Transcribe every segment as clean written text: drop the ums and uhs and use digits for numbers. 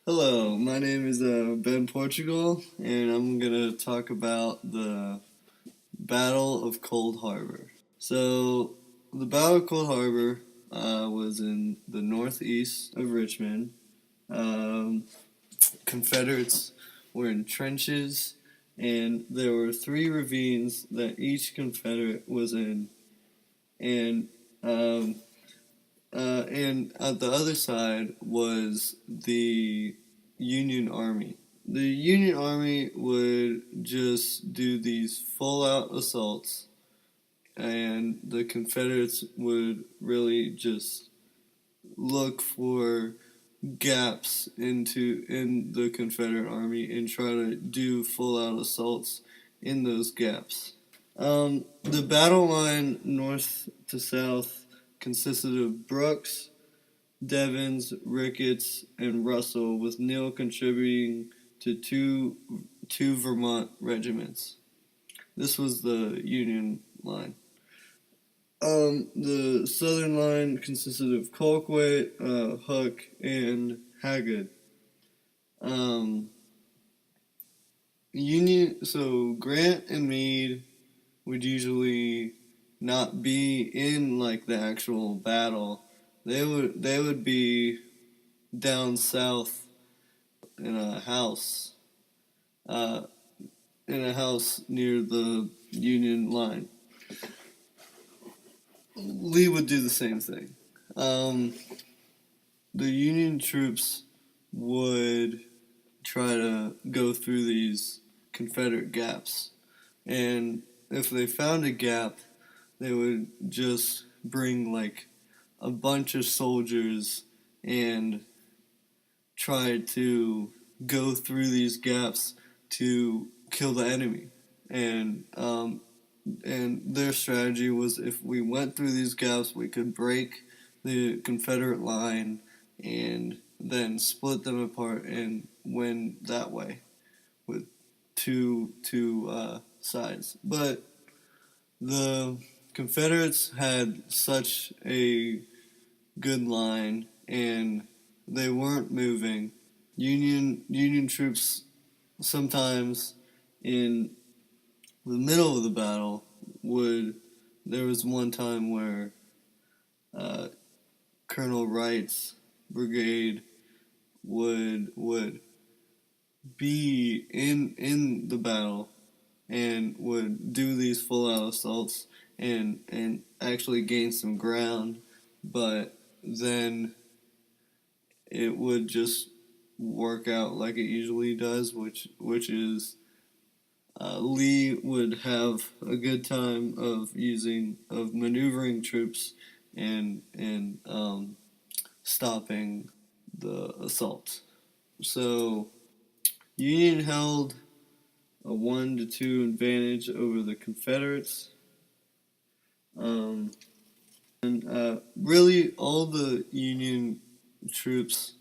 Hello, my name is Ben Portugal, and I'm gonna talk about the Battle of Cold Harbor. So, the Battle of Cold Harbor was in the northeast of Richmond. Um, Confederates were in trenches, and there were three ravines that each Confederate was in, and um, and at the other side was the Union Army. The Union Army would just do these full out assaults, and the Confederates would really just look for gaps in the Confederate Army and try to do full out assaults in those gaps. The battle line north to south consisted of Brooks, Devens, Ricketts, and Russell, with Neal contributing to two Vermont regiments. This was the Union line. The Southern line consisted of Colquitt, Hook, and Haggard. Um, so Grant and Meade would usually not be in like the actual battle. They would be down south in a house, uh, near the Union line. Lee would do the same thing. Um, the Union troops would try to go through these Confederate gaps, and if they found a gap, they would just bring like a bunch of soldiers and try to go through these gaps to kill the enemy. And and their strategy was, if we went through these gaps, we could break the Confederate line and then split them apart and win that way with two sides. But the Confederates had such a good line, and they weren't moving. Union troops sometimes in the middle of the battle would. There was one time where uh, Colonel Wright's brigade would be in the battle and would do these full out assaults and actually gain some ground, but then it would just work out like it usually does, which is Lee would have a good time of maneuvering troops and stopping the assault. So Union held a 1-2 advantage over the Confederates. And really, all the Union troops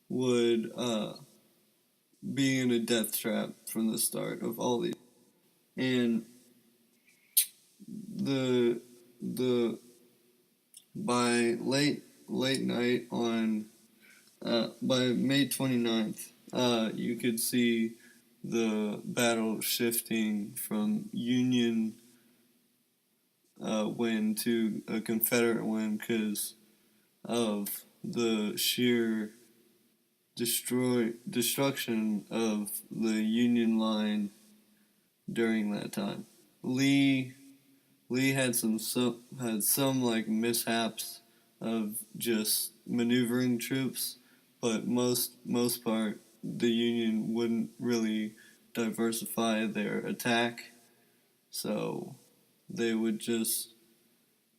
would be in a death trap from the start of all these. And the by late night on by May 29th, you could see the battle shifting from Union win to a Confederate win because of the sheer destruction of the Union line during that time. Lee had some like mishaps of just maneuvering troops, but most part the Union wouldn't really diversify their attack, so they would just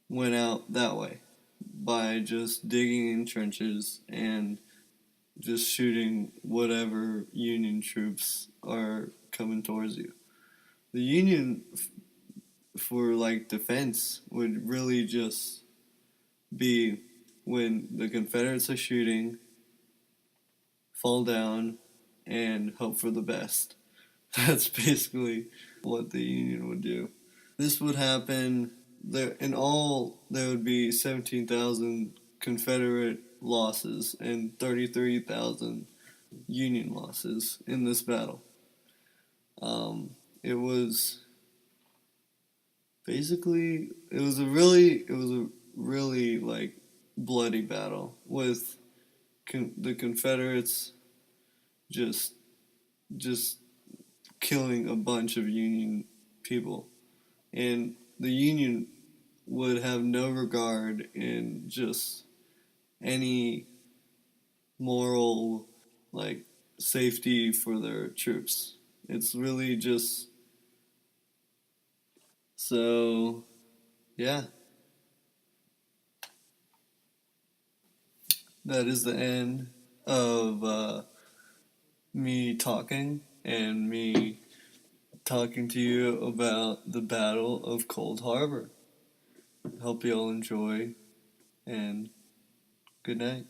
went out that way by just digging in trenches and just shooting whatever Union troops are coming towards you. The Union, for like defense, would really just be when the Confederates are shooting, fall down, and hope for the best. That's basically what the Union would do. This would happen. In all, there would be 17,000 Confederate losses and 33,000 Union losses in this battle. It was basically it was a really like bloody battle with the Confederates just just killing a bunch of Union people, and the Union would have no regard in just any moral like safety for their troops. It's really just so yeah. That is the end of me talking and me talking to you about the Battle of Cold Harbor. Hope you all enjoy and good night.